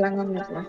ulangan ya, Pak.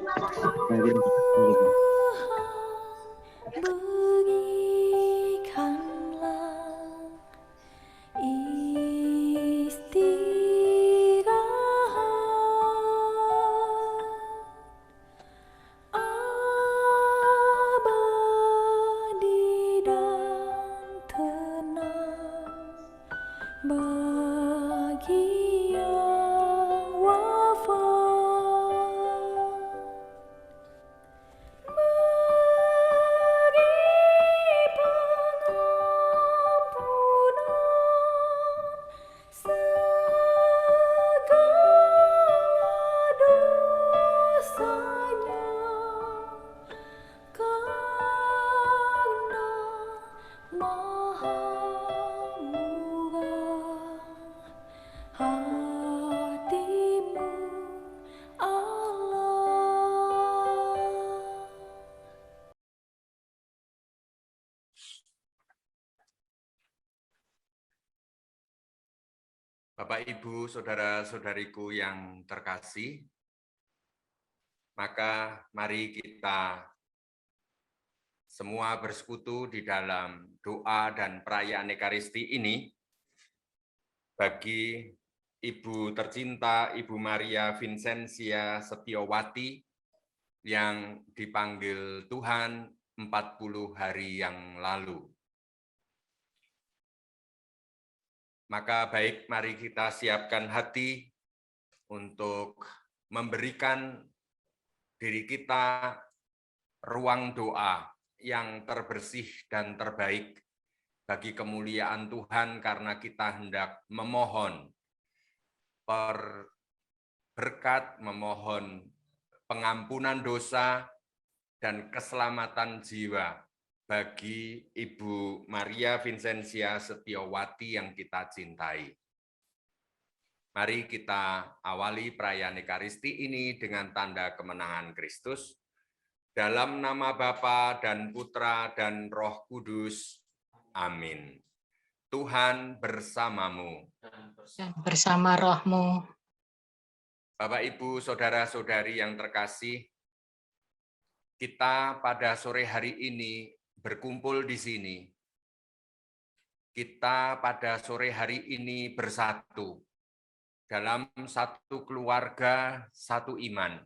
Bapak, Ibu, saudara-saudariku yang terkasih, maka mari kita semua bersekutu di dalam doa dan perayaan Ekaristi ini bagi Ibu tercinta, Ibu Maria Vincentia Setiawati yang dipanggil Tuhan 40 hari yang lalu. Maka baik, mari kita siapkan hati untuk memberikan diri kita ruang doa yang terbersih dan terbaik bagi kemuliaan Tuhan, karena kita hendak memohon berkat, memohon pengampunan dosa dan keselamatan jiwa bagi Ibu Maria Vincentia Setiawati yang kita cintai. Mari kita awali perayaan Ekaristi ini dengan tanda kemenangan Kristus. Dalam nama Bapa dan Putra dan Roh Kudus. Amin. Tuhan bersamamu. Dan bersama rohmu. Bapak, Ibu, saudara-saudari yang terkasih, kita pada sore hari ini berkumpul di sini. Kita pada sore hari ini bersatu dalam satu keluarga, satu iman,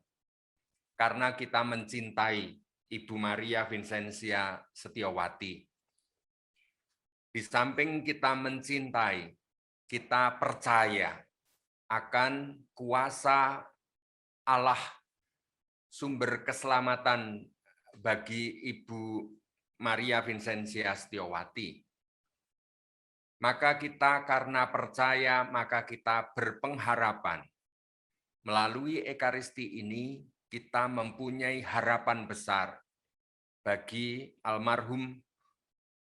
karena kita mencintai Ibu Maria Vincentia Setiawati. Di samping kita mencintai, kita percaya akan kuasa Allah, sumber keselamatan bagi Ibu Maria Vincentia Setiawati. Maka kita karena percaya, maka kita berpengharapan. Melalui Ekaristi ini, kita mempunyai harapan besar bagi almarhum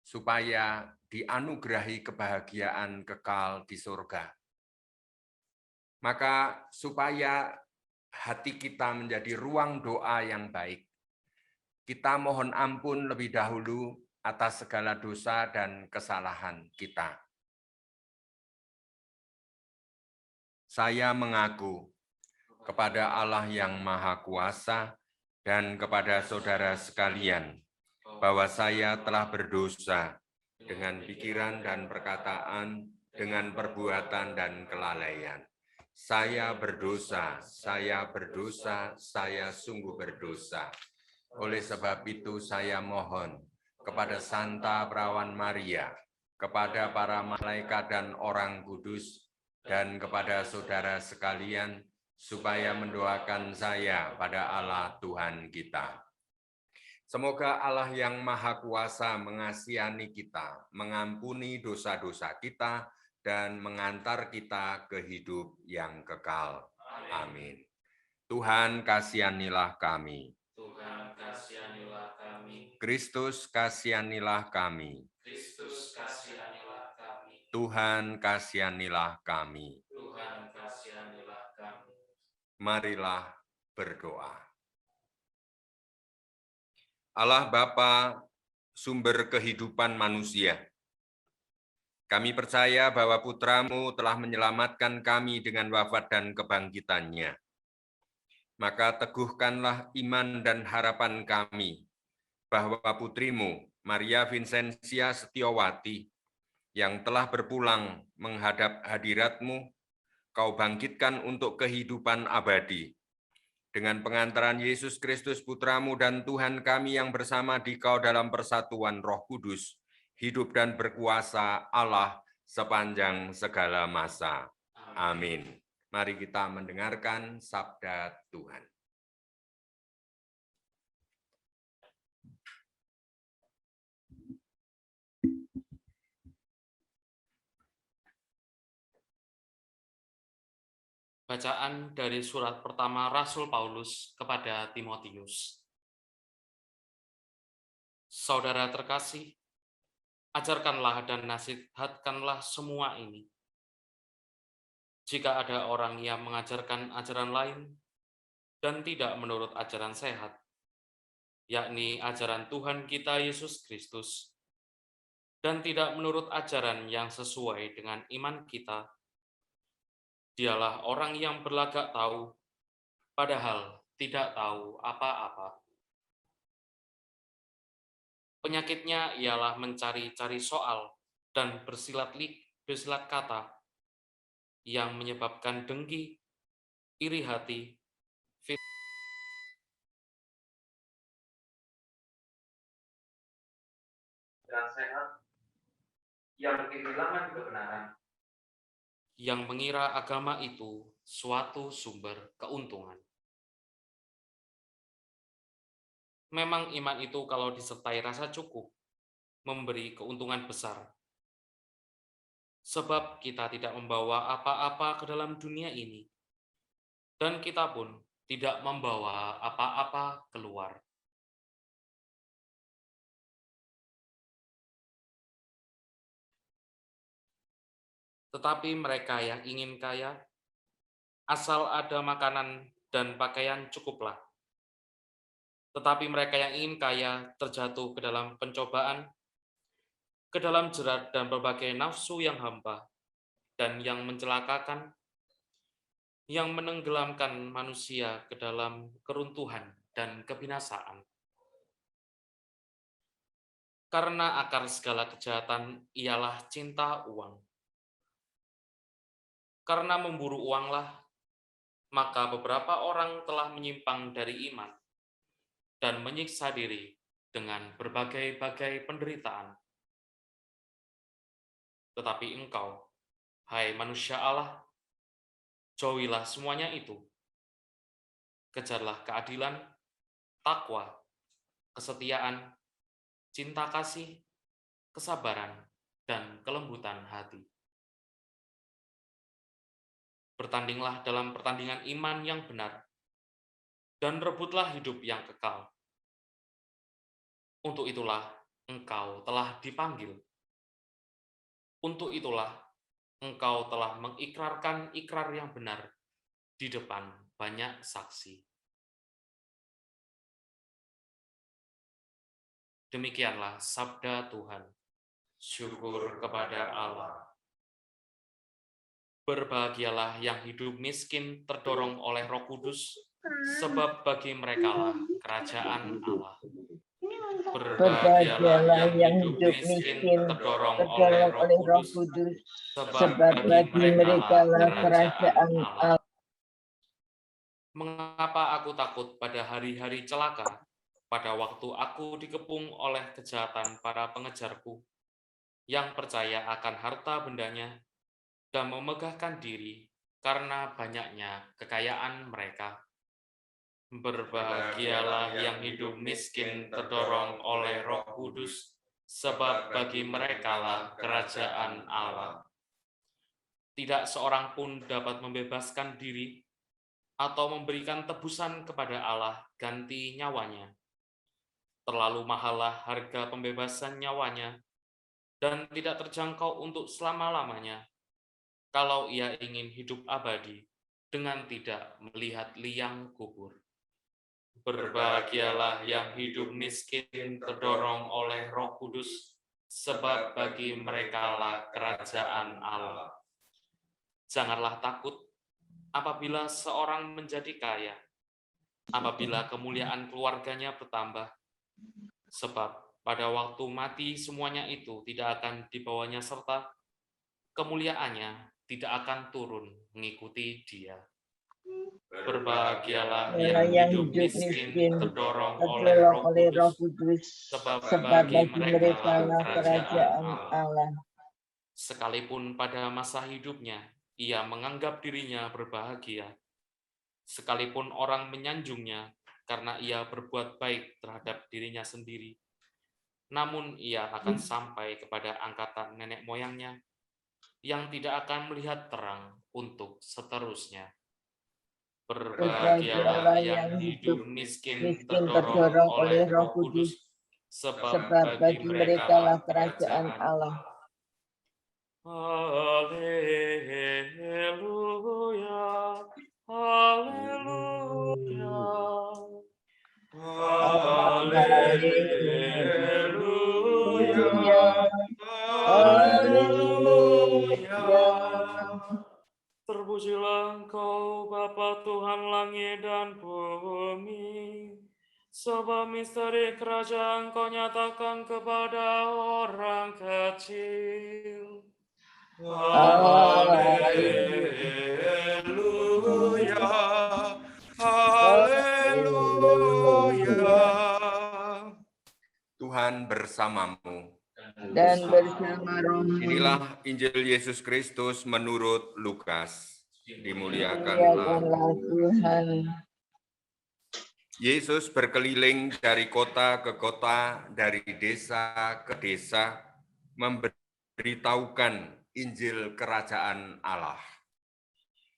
supaya dianugerahi kebahagiaan kekal di surga. Maka supaya hati kita menjadi ruang doa yang baik, kita mohon ampun lebih dahulu atas segala dosa dan kesalahan kita. Saya mengaku kepada Allah yang Maha Kuasa dan kepada saudara sekalian bahwa saya telah berdosa dengan pikiran dan perkataan, dengan perbuatan dan kelalaian. Saya berdosa, saya sungguh berdosa. Oleh sebab itu saya mohon kepada Santa Perawan Maria, kepada para malaikat dan orang kudus, dan kepada saudara sekalian, supaya mendoakan saya pada Allah Tuhan kita. Semoga Allah yang Maha Kuasa mengasihani kita, mengampuni dosa-dosa kita, dan mengantar kita ke hidup yang kekal. Amin. Tuhan kasihanilah kami. Tuhan kasihanilah kami. Kristus kasihanilah kami. Kristus kasihanilah kami. Tuhan kasihanilah kami. Tuhan kasihanilah kami. Marilah berdoa. Allah Bapa, sumber kehidupan manusia, kami percaya bahwa Putra-Mu telah menyelamatkan kami dengan wafat dan kebangkitannya. Maka teguhkanlah iman dan harapan kami, bahwa putrimu, Maria Vincentia Setiawati, yang telah berpulang menghadap hadirat-Mu, Kau bangkitkan untuk kehidupan abadi. Dengan pengantaran Yesus Kristus Putra-Mu dan Tuhan kami yang bersama di Kau dalam persatuan Roh Kudus, hidup dan berkuasa Allah sepanjang segala masa. Amin. Mari kita mendengarkan sabda Tuhan. Bacaan dari surat pertama Rasul Paulus kepada Timotius. Saudara terkasih, ajarkanlah dan nasihatkanlah semua ini. Jika ada orang yang mengajarkan ajaran lain dan tidak menurut ajaran sehat, yakni ajaran Tuhan kita Yesus Kristus, dan tidak menurut ajaran yang sesuai dengan iman kita, dialah orang yang berlagak tahu, padahal tidak tahu apa-apa. Penyakitnya ialah mencari-cari soal dan bersilat kata yang menyebabkan dengki, iri hati, dan sehat yang kehilangan kebenaran, yang mengira agama itu suatu sumber keuntungan. Memang iman itu kalau disertai rasa cukup, memberi keuntungan besar. Sebab kita tidak membawa apa-apa ke dalam dunia ini, dan kita pun tidak membawa apa-apa keluar. Tetapi mereka yang ingin kaya, asal ada makanan dan pakaian cukuplah. Tetapi mereka yang ingin kaya terjatuh ke dalam pencobaan, ke dalam jerat dan berbagai nafsu yang hampa, dan yang mencelakakan, yang menenggelamkan manusia ke dalam keruntuhan dan kebinasaan. Karena akar segala kejahatan ialah cinta uang. Karena memburu uanglah, maka beberapa orang telah menyimpang dari iman dan menyiksa diri dengan berbagai-bagai penderitaan. Tetapi engkau, hai manusia Allah, jauhilah semuanya itu. Kejarlah keadilan, takwa, kesetiaan, cinta kasih, kesabaran, dan kelembutan hati. Bertandinglah dalam pertandingan iman yang benar, dan rebutlah hidup yang kekal. Untuk itulah engkau telah dipanggil. Untuk itulah engkau telah mengikrarkan ikrar yang benar di depan banyak saksi. Demikianlah sabda Tuhan. Syukur kepada Allah. Berbahagialah yang hidup miskin terdorong oleh Roh Kudus, sebab bagi merekalah kerajaan Allah. Berbahagialah yang hidup miskin terdorong oleh Roh Kudus, sebab bagi merekalah kerajaan Allah. Mengapa aku takut pada hari-hari celaka, pada waktu aku dikepung oleh kejahatan para pengejarku, yang percaya akan harta bendanya dan memegahkan diri karena banyaknya kekayaan mereka. Berbahagialah yang hidup miskin terdorong oleh Roh Kudus, sebab bagi merekalah kerajaan Allah. Tidak seorang pun dapat membebaskan diri atau memberikan tebusan kepada Allah ganti nyawanya. Terlalu mahallah harga pembebasan nyawanya, dan tidak terjangkau untuk selama-lamanya, kalau ia ingin hidup abadi dengan tidak melihat liang kubur. Berbahagialah yang hidup miskin terdorong oleh Roh Kudus, sebab bagi merekalah kerajaan Allah. Janganlah takut apabila seorang menjadi kaya, apabila kemuliaan keluarganya bertambah. Sebab pada waktu mati semuanya itu tidak akan dibawanya serta kemuliaannya tidak akan turun mengikuti dia. Berbahagialah yang hidup miskin terdorong oleh Roh Kudus, sebab bagi mereka lah kerajaan Allah. Sekalipun pada masa hidupnya ia menganggap dirinya berbahagia, sekalipun orang menyanjungnya karena ia berbuat baik terhadap dirinya sendiri, namun ia akan sampai kepada angkatan nenek moyangnya yang tidak akan melihat terang untuk seterusnya. Berbahagialah yang hidup miskin terdorong oleh Roh Kudus, sebab bagi mereka lah kerajaan Allah. Haleluya, haleluya, haleluya, haleluya. Terpujilah Engkau, Bapa Tuhan langit dan bumi, sebab misteri kerajaan Kau nyatakan kepada orang kecil. Haleluya, haleluya. Tuhan bersamamu. Dan bersama rohmu. Inilah Injil Yesus Kristus menurut Lukas. Dimuliakanlah Muliakanlah Tuhan. Yesus berkeliling dari kota ke kota, dari desa ke desa, memberitahukan Injil Kerajaan Allah.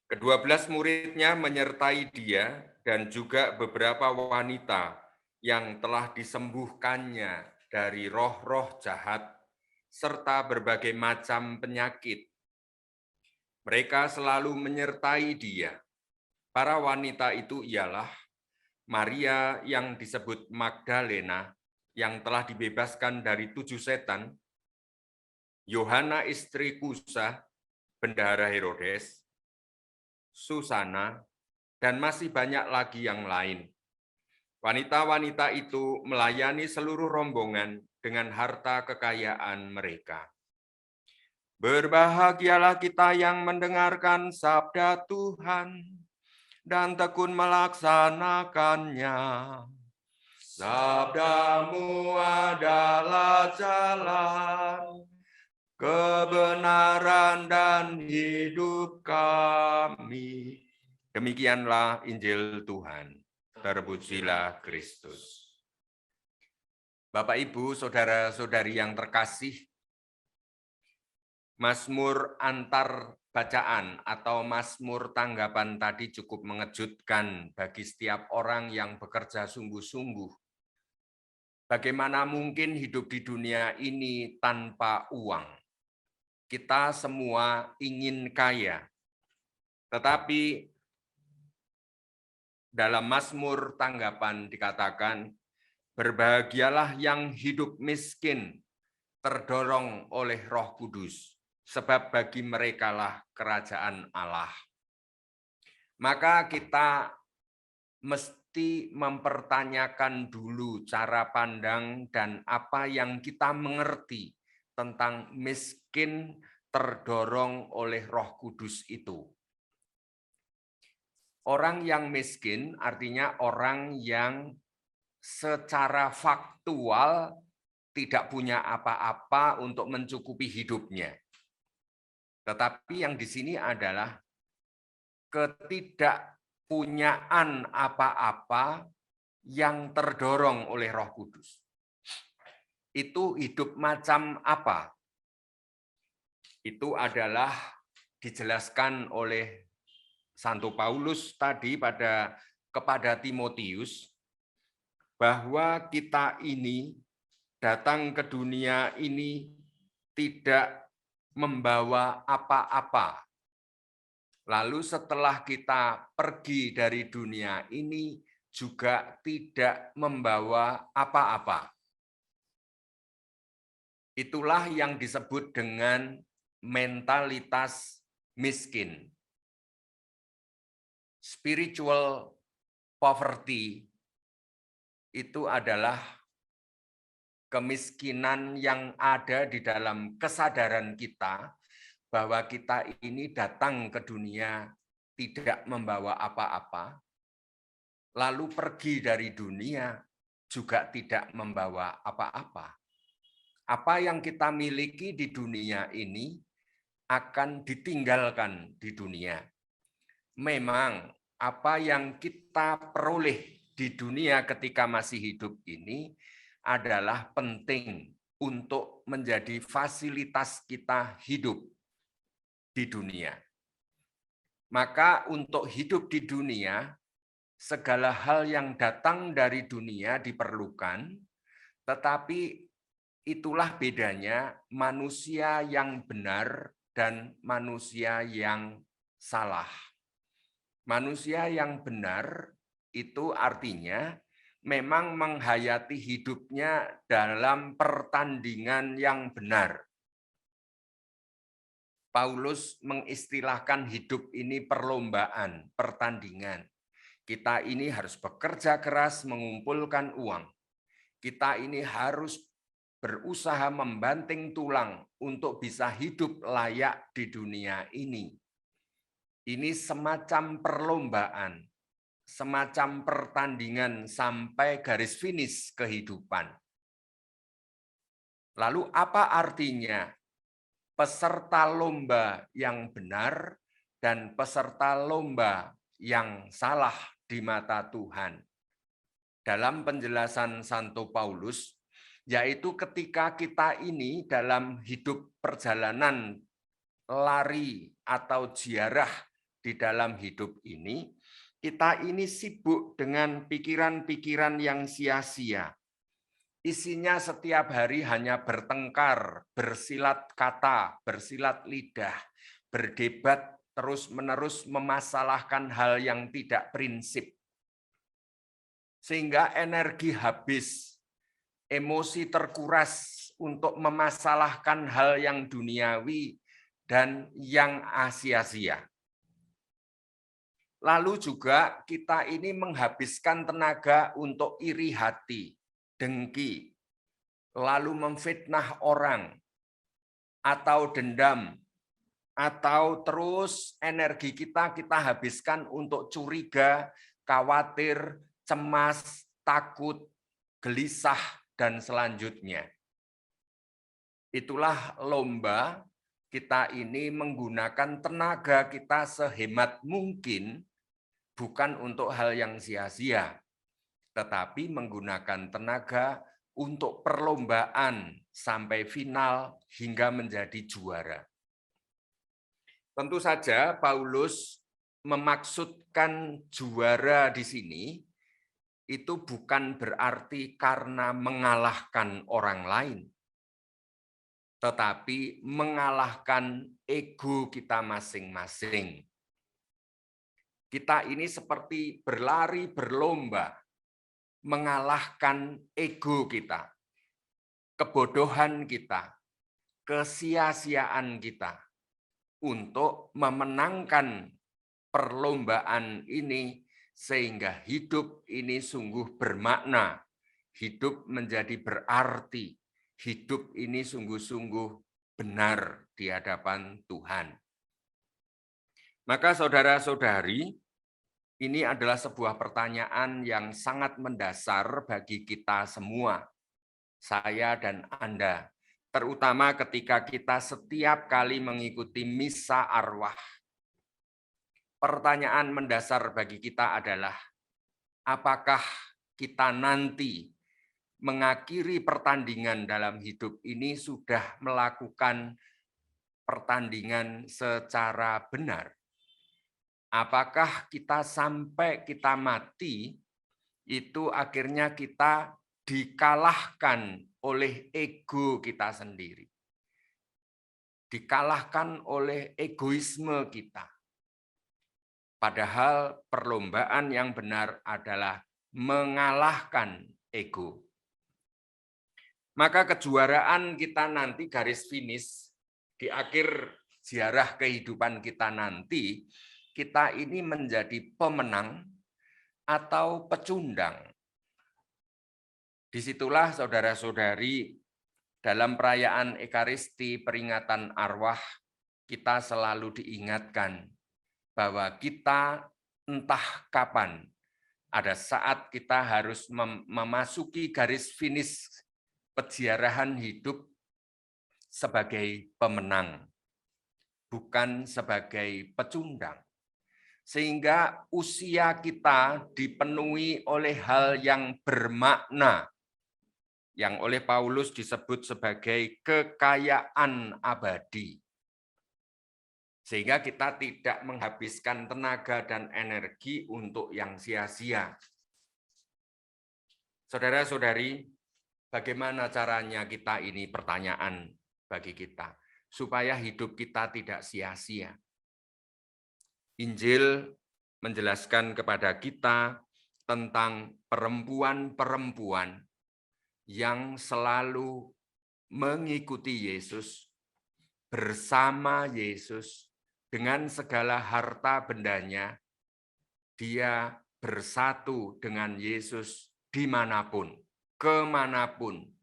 Ke-12 muridnya menyertai dia dan juga beberapa wanita yang telah disembuhkannya dari roh-roh jahat serta berbagai macam penyakit. Mereka selalu menyertai dia. Para wanita itu ialah Maria yang disebut Magdalena, yang telah dibebaskan dari 7 setan, Yohana istri Kusa, bendahara Herodes, Susana, dan masih banyak lagi yang lain. Wanita-wanita itu melayani seluruh rombongan dengan harta kekayaan mereka. Berbahagialah kita yang mendengarkan sabda Tuhan dan tekun melaksanakannya. Sabdamu adalah jalan, kebenaran dan hidup kami. Demikianlah Injil Tuhan. Terpujilah Kristus. Bapak, Ibu, saudara-saudari yang terkasih, Mazmur antar bacaan atau Mazmur tanggapan tadi cukup mengejutkan bagi setiap orang yang bekerja sungguh-sungguh. Bagaimana mungkin hidup di dunia ini tanpa uang? Kita semua ingin kaya, tetapi dalam Mazmur tanggapan dikatakan, berbahagialah yang hidup miskin, terdorong oleh Roh Kudus, sebab bagi merekalah kerajaan Allah. Maka kita mesti mempertanyakan dulu cara pandang dan apa yang kita mengerti tentang miskin terdorong oleh Roh Kudus itu. Orang yang miskin artinya orang yang secara faktual tidak punya apa-apa untuk mencukupi hidupnya. Tetapi yang di sini adalah ketidakpunyaan apa-apa yang terdorong oleh Roh Kudus. Itu hidup macam apa? Itu adalah dijelaskan oleh Santo Paulus tadi kepada Timotius, bahwa kita ini datang ke dunia ini tidak membawa apa-apa. Lalu setelah kita pergi dari dunia ini juga tidak membawa apa-apa. Itulah yang disebut dengan mentalitas miskin. Spiritual poverty itu adalah kemiskinan yang ada di dalam kesadaran kita bahwa kita ini datang ke dunia tidak membawa apa-apa, lalu pergi dari dunia juga tidak membawa apa-apa. Apa yang kita miliki di dunia ini akan ditinggalkan di dunia. Memang apa yang kita peroleh di dunia ketika masih hidup ini adalah penting untuk menjadi fasilitas kita hidup di dunia. Maka untuk hidup di dunia, segala hal yang datang dari dunia diperlukan, tetapi itulah bedanya manusia yang benar dan manusia yang salah. Manusia yang benar itu artinya memang menghayati hidupnya dalam pertandingan yang benar. Paulus mengistilahkan hidup ini perlombaan, pertandingan. Kita ini harus bekerja keras mengumpulkan uang. Kita ini harus berusaha membanting tulang untuk bisa hidup layak di dunia ini. Ini semacam perlombaan, semacam pertandingan sampai garis finish kehidupan. Lalu apa artinya peserta lomba yang benar dan peserta lomba yang salah di mata Tuhan? Dalam penjelasan Santo Paulus, yaitu ketika kita ini dalam hidup perjalanan lari atau ziarah di dalam hidup ini, kita ini sibuk dengan pikiran-pikiran yang sia-sia. Isinya setiap hari hanya bertengkar, bersilat kata, bersilat lidah, berdebat terus-menerus memasalahkan hal yang tidak prinsip. Sehingga energi habis, emosi terkuras untuk memasalahkan hal yang duniawi dan yang sia-sia. Lalu juga kita ini menghabiskan tenaga untuk iri hati, dengki, lalu memfitnah orang, atau dendam, atau terus energi kita habiskan untuk curiga, khawatir, cemas, takut, gelisah, dan selanjutnya. Itulah lomba kita ini menggunakan tenaga kita sehemat mungkin, bukan untuk hal yang sia-sia, tetapi menggunakan tenaga untuk perlombaan sampai final hingga menjadi juara. Tentu saja Paulus memaksudkan juara di sini itu bukan berarti karena mengalahkan orang lain, tetapi mengalahkan ego kita masing-masing. Kita ini seperti berlari berlomba, mengalahkan ego kita, kebodohan kita, kesia-siaan kita, untuk memenangkan perlombaan ini sehingga hidup ini sungguh bermakna, hidup menjadi berarti, hidup ini sungguh-sungguh benar di hadapan Tuhan. Maka saudara-saudari, ini adalah sebuah pertanyaan yang sangat mendasar bagi kita semua, saya dan Anda, terutama ketika kita setiap kali mengikuti misa arwah. Pertanyaan mendasar bagi kita adalah, apakah kita nanti mengakhiri pertandingan dalam hidup ini sudah melakukan pertandingan secara benar? Apakah kita sampai kita mati, itu akhirnya kita dikalahkan oleh ego kita sendiri. Dikalahkan oleh egoisme kita. Padahal perlombaan yang benar adalah mengalahkan ego. Maka kejuaraan kita nanti garis finish di akhir ziarah kehidupan kita nanti, kita ini menjadi pemenang atau pecundang. Disitulah saudara-saudari, dalam perayaan Ekaristi peringatan arwah, kita selalu diingatkan bahwa kita entah kapan, ada saat kita harus memasuki garis finish peziarahan hidup sebagai pemenang, bukan sebagai pecundang. Sehingga usia kita dipenuhi oleh hal yang bermakna, yang oleh Paulus disebut sebagai kekayaan abadi. Sehingga kita tidak menghabiskan tenaga dan energi untuk yang sia-sia. Saudara-saudari, bagaimana caranya kita ini pertanyaan bagi kita, supaya hidup kita tidak sia-sia. Injil menjelaskan kepada kita tentang perempuan-perempuan yang selalu mengikuti Yesus, bersama Yesus, dengan segala harta bendanya, dia bersatu dengan Yesus dimanapun, kemanapun.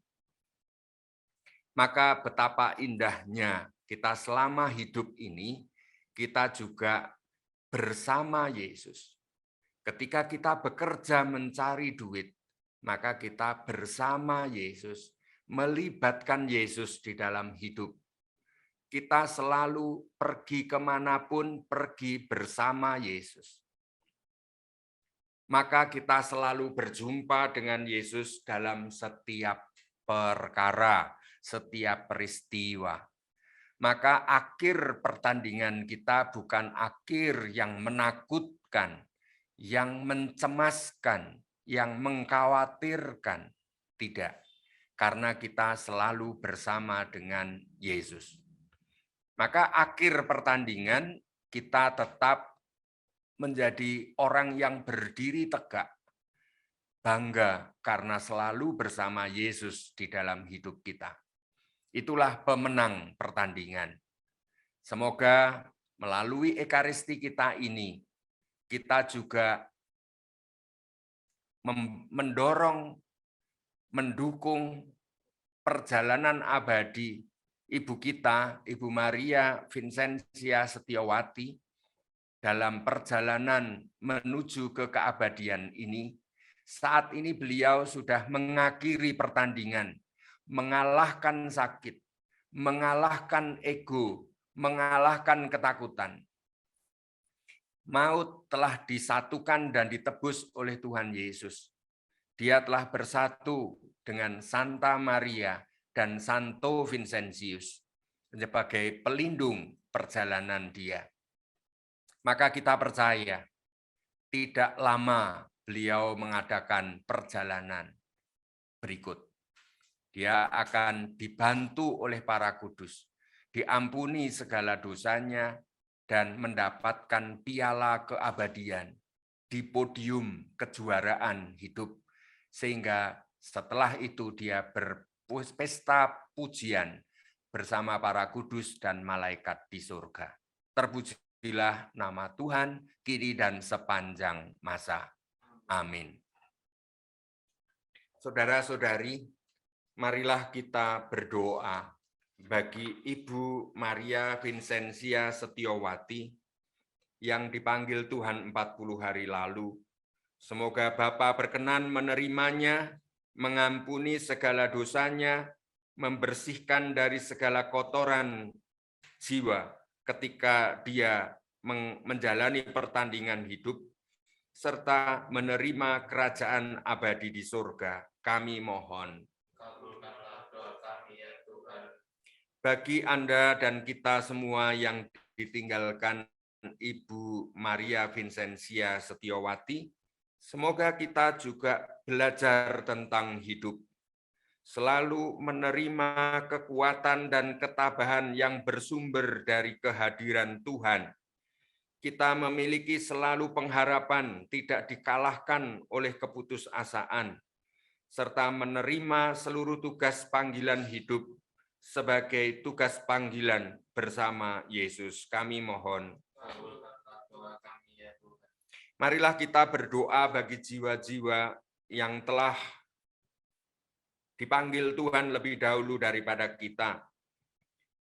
Maka betapa indahnya kita selama hidup ini, kita juga bersama Yesus. Ketika kita bekerja mencari duit, maka kita bersama Yesus, melibatkan Yesus di dalam hidup. Kita selalu pergi kemanapun, pergi bersama Yesus. Maka kita selalu berjumpa dengan Yesus dalam setiap perkara, setiap peristiwa. Maka akhir pertandingan kita bukan akhir yang menakutkan, yang mencemaskan, yang mengkhawatirkan. Tidak, karena kita selalu bersama dengan Yesus. Maka akhir pertandingan kita tetap menjadi orang yang berdiri tegak, bangga karena selalu bersama Yesus di dalam hidup kita. Itulah pemenang pertandingan. Semoga melalui Ekaristi kita ini, kita juga mendukung perjalanan abadi Ibu kita, Ibu Maria Vincentia Setiawati, dalam perjalanan menuju ke keabadian ini. Saat ini beliau sudah mengakhiri pertandingan, mengalahkan sakit, mengalahkan ego, mengalahkan ketakutan. Maut telah disatukan dan ditebus oleh Tuhan Yesus. Dia telah bersatu dengan Santa Maria dan Santo Vincentius sebagai pelindung perjalanan dia. Maka kita percaya, tidak lama beliau mengadakan perjalanan berikut. Dia akan dibantu oleh para kudus, diampuni segala dosanya, dan mendapatkan piala keabadian di podium kejuaraan hidup. Sehingga setelah itu dia berpesta pujian bersama para kudus dan malaikat di surga. Terpujilah nama Tuhan, kini dan sepanjang masa. Amin. Saudara-saudari, marilah kita berdoa bagi Ibu Maria Vincentia Setiawati yang dipanggil Tuhan 40 hari lalu. Semoga Bapa berkenan menerimanya, mengampuni segala dosanya, membersihkan dari segala kotoran jiwa ketika dia menjalani pertandingan hidup, serta menerima kerajaan abadi di surga. Kami mohon. Kabulkanlah doa kami ya Tuhan. Bagi Anda dan kita semua yang ditinggalkan Ibu Maria Vincentia Setiawati, semoga kita juga belajar tentang hidup, selalu menerima kekuatan dan ketabahan yang bersumber dari kehadiran Tuhan. Kita memiliki selalu pengharapan tidak dikalahkan oleh keputusasaan, serta menerima seluruh tugas panggilan hidup sebagai tugas panggilan bersama Yesus. Kami mohon. Marilah kita berdoa bagi jiwa-jiwa yang telah dipanggil Tuhan lebih dahulu daripada kita.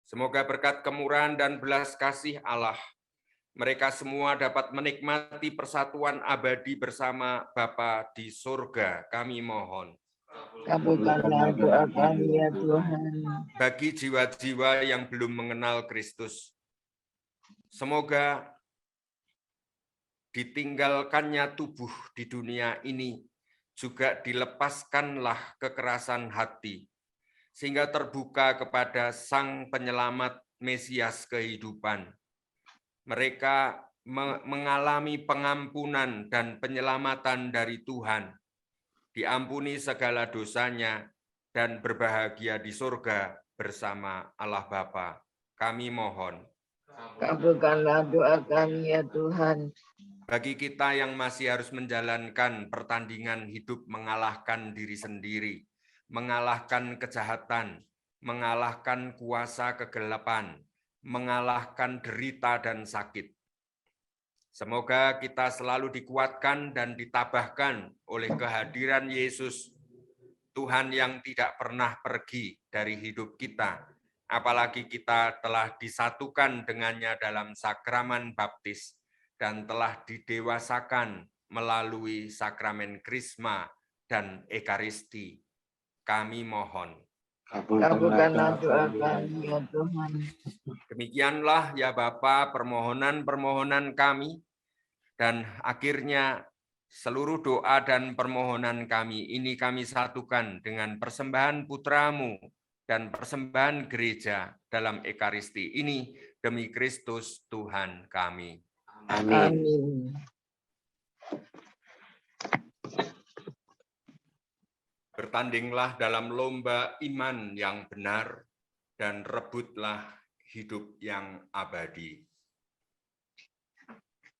Semoga berkat kemurahan dan belas kasih Allah, mereka semua dapat menikmati persatuan abadi bersama Bapa di surga. Kami mohon. Kabulkanlah doa kami ya Tuhan. Bagi jiwa-jiwa yang belum mengenal Kristus, semoga ditinggalkannya tubuh di dunia ini, juga dilepaskanlah kekerasan hati, sehingga terbuka kepada Sang Penyelamat Mesias kehidupan. Mereka mengalami pengampunan dan penyelamatan dari Tuhan, diampuni segala dosanya, dan berbahagia di surga bersama Allah Bapa. Kami mohon. Kabulkanlah doa kami ya Tuhan. Bagi kita yang masih harus menjalankan pertandingan hidup mengalahkan diri sendiri, mengalahkan kejahatan, mengalahkan kuasa kegelapan, mengalahkan derita dan sakit. Semoga kita selalu dikuatkan dan ditabahkan oleh kehadiran Yesus, Tuhan yang tidak pernah pergi dari hidup kita, apalagi kita telah disatukan dengannya dalam sakramen baptis dan telah didewasakan melalui sakramen Krisma dan Ekaristi. Kami mohon. Kabulkanlah doa kami ya Tuhan. Demikianlah ya Bapa permohonan-permohonan kami, dan akhirnya seluruh doa dan permohonan kami ini kami satukan dengan persembahan putramu dan persembahan gereja dalam Ekaristi ini demi Kristus Tuhan kami. Amin. Bertandinglah dalam lomba iman yang benar dan rebutlah hidup yang abadi.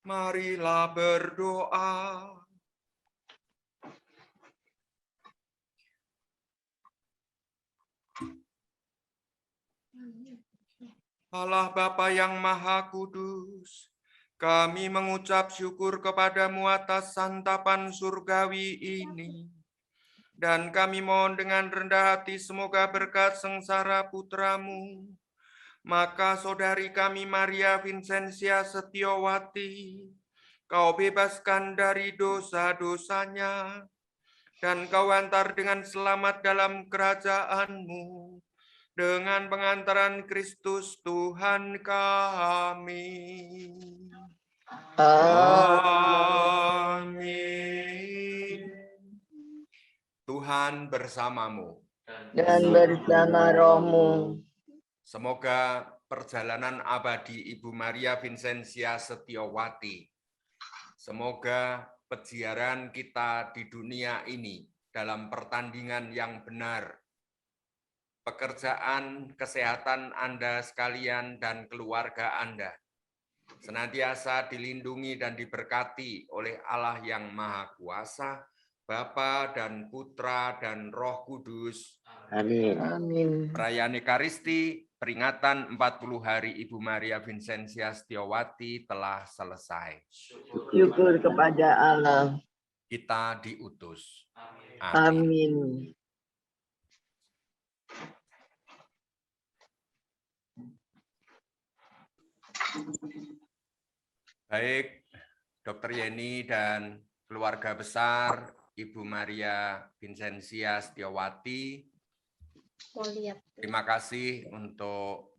Marilah berdoa. Allah Bapa yang Maha Kudus, kami mengucap syukur kepadamu atas santapan surgawi ini. Dan kami mohon dengan rendah hati semoga berkat sengsara putramu, maka saudari kami Maria Vincentia Setiowati, kau bebaskan dari dosa-dosanya, dan kau antar dengan selamat dalam kerajaan-Mu, dengan pengantaran Kristus Tuhan kami. Amin. Tuhan bersamamu. Dan bersama rohmu. Semoga perjalanan abadi Ibu Maria Vincentia Setiowati, semoga peziarah kita di dunia ini dalam pertandingan yang benar, pekerjaan, kesehatan Anda sekalian dan keluarga Anda senantiasa dilindungi dan diberkati oleh Allah yang Maha Kuasa, Bapa dan Putra dan Roh Kudus. Amin. Amin. Perayaan Ekaristi peringatan 40 hari Ibu Maria Vincentia Setiowati telah selesai. Syukur kepada Allah. Kita diutus. Amin. Baik, Dr. Yeni dan keluarga besar Ibu Maria Vincentia Setiowati, terima kasih untuk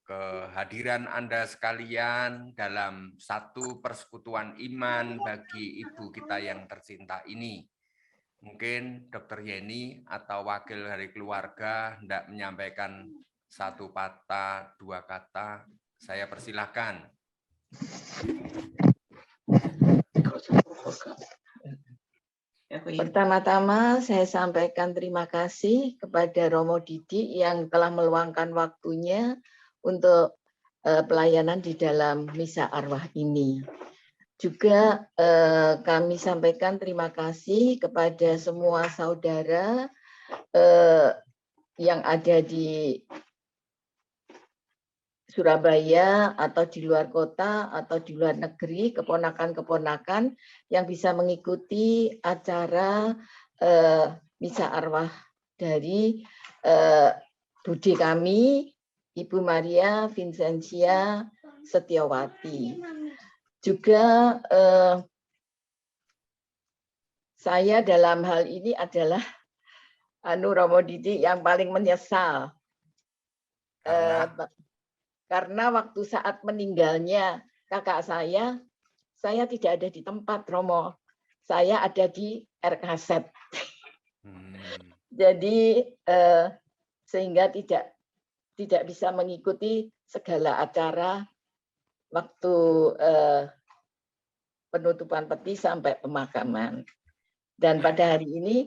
kehadiran Anda sekalian dalam satu persekutuan iman bagi Ibu kita yang tercinta ini. Mungkin Dr. Yeni atau wakil dari keluarga hendak menyampaikan satu kata, dua kata. Saya persilahkan. Pertama-tama saya sampaikan terima kasih kepada Romo Didi yang telah meluangkan waktunya untuk pelayanan di dalam misa arwah ini. Juga kami sampaikan terima kasih kepada semua saudara yang ada di Surabaya atau di luar kota atau di luar negeri, keponakan-keponakan yang bisa mengikuti acara misa arwah dari Bude kami, Ibu Maria Vincentia Setiawati. Juga saya dalam hal ini adalah Romo Didi yang paling menyesal. Karena waktu saat meninggalnya kakak saya tidak ada di tempat, Romo. Saya ada di RKZ. Jadi sehingga tidak bisa mengikuti segala acara waktu penutupan peti sampai pemakaman. Dan pada hari ini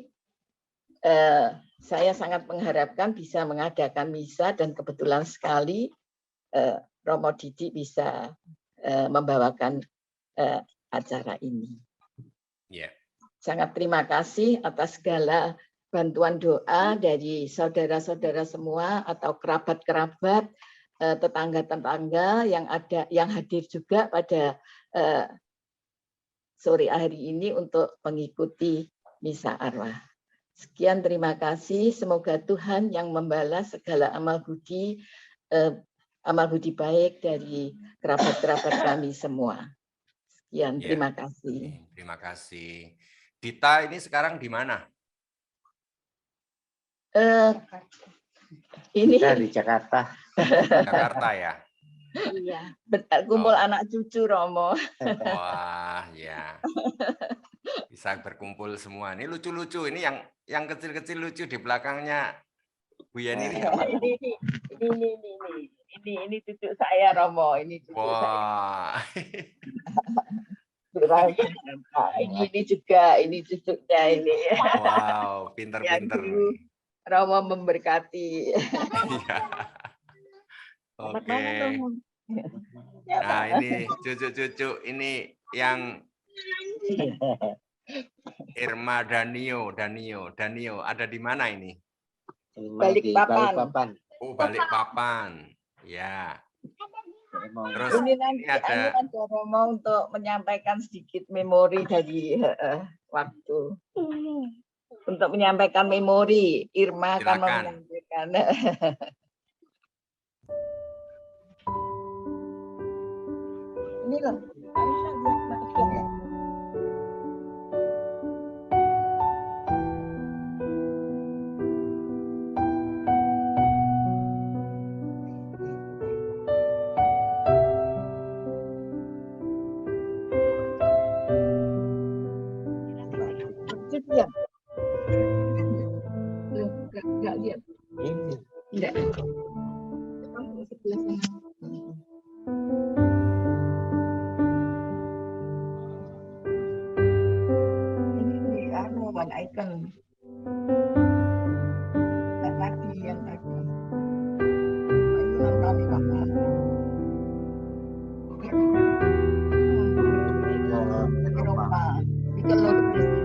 saya sangat mengharapkan bisa mengadakan misa dan kebetulan sekali Romo Didi bisa membawakan acara ini. Sangat terima kasih atas segala bantuan doa dari saudara-saudara semua atau kerabat-kerabat, tetangga-tetangga yang hadir juga pada sore hari ini untuk mengikuti misa arwah. Sekian, terima kasih. Semoga Tuhan yang membalas segala amal budi baik dari kerabat-kerabat kami semua. Sekian, terima kasih. Terima kasih. Dita ini sekarang di mana? Ini di Jakarta. Jakarta ya? Iya, kumpul anak cucu, Romo. Wah, ya. Bisa berkumpul semua. Ini lucu-lucu. Ini yang kecil-kecil lucu di belakangnya Bu Yeni ini apa? Ini cucu saya, Romo. Ini cucu Wah. saya. Ini juga, ini cucunya ini. Wow, pinter-pinter. Romo memberkati. Iya. Oke. Nah, ini cucu-cucu ini yang Irma Danio ada di mana ini? Balikpapan. Oh, Balikpapan. Ya. Terus ini nanti ada Romo untuk menyampaikan sedikit memori dari waktu. Untuk menyampaikan memori, Irma akan menyampaikan. Ini loh. Lihat. Enggak lihat. Enggak. Sebelah sana. Ini one icon. Tak lagi yang tadi. Ini nonton di mana? Eropa. Itu luar biasa.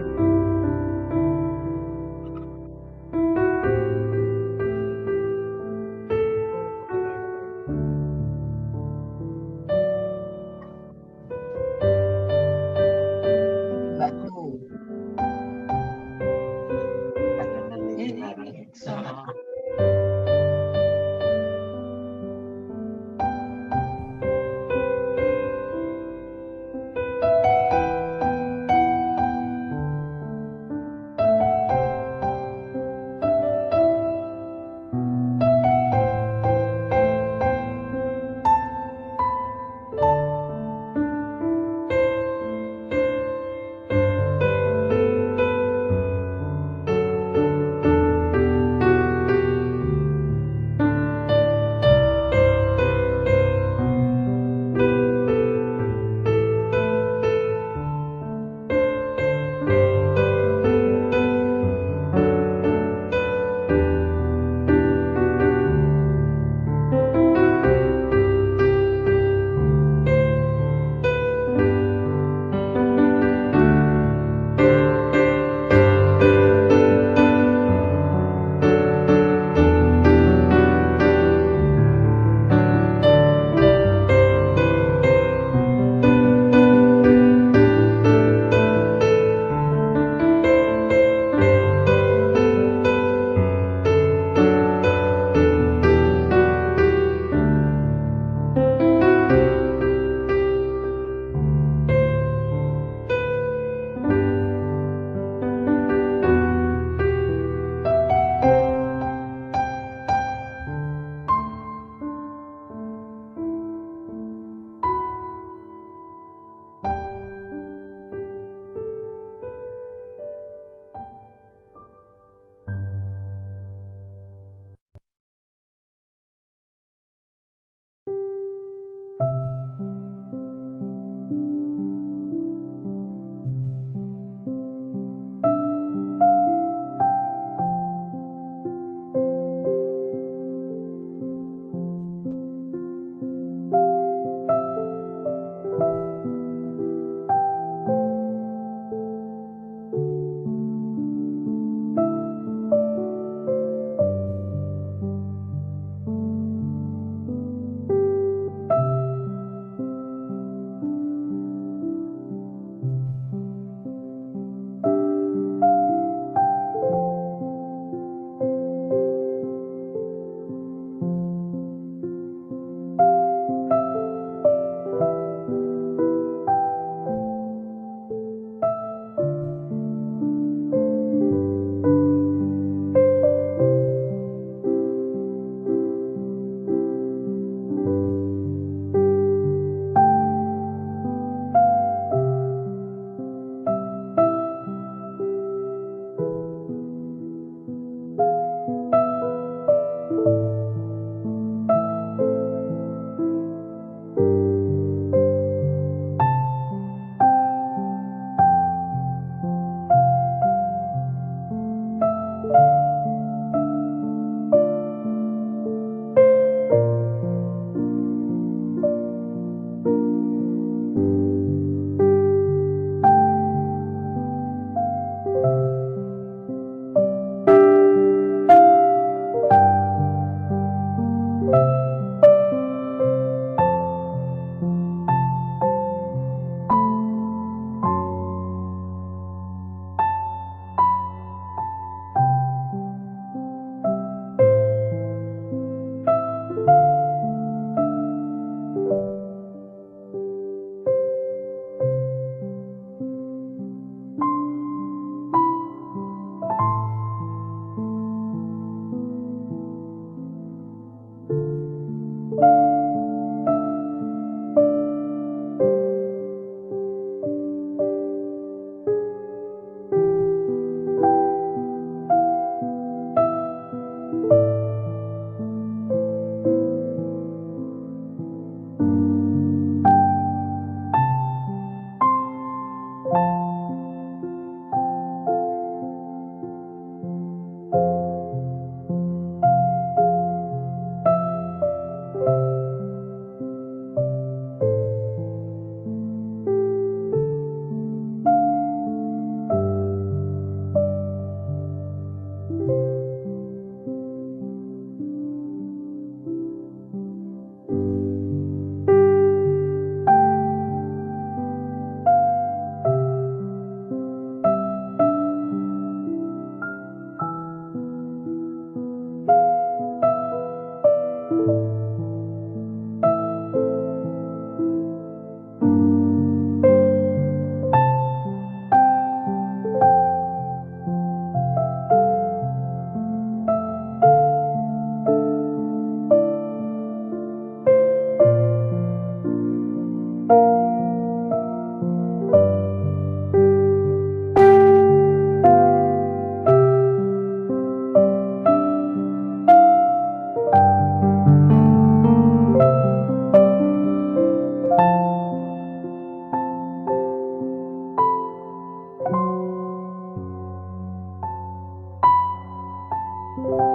Tuhan.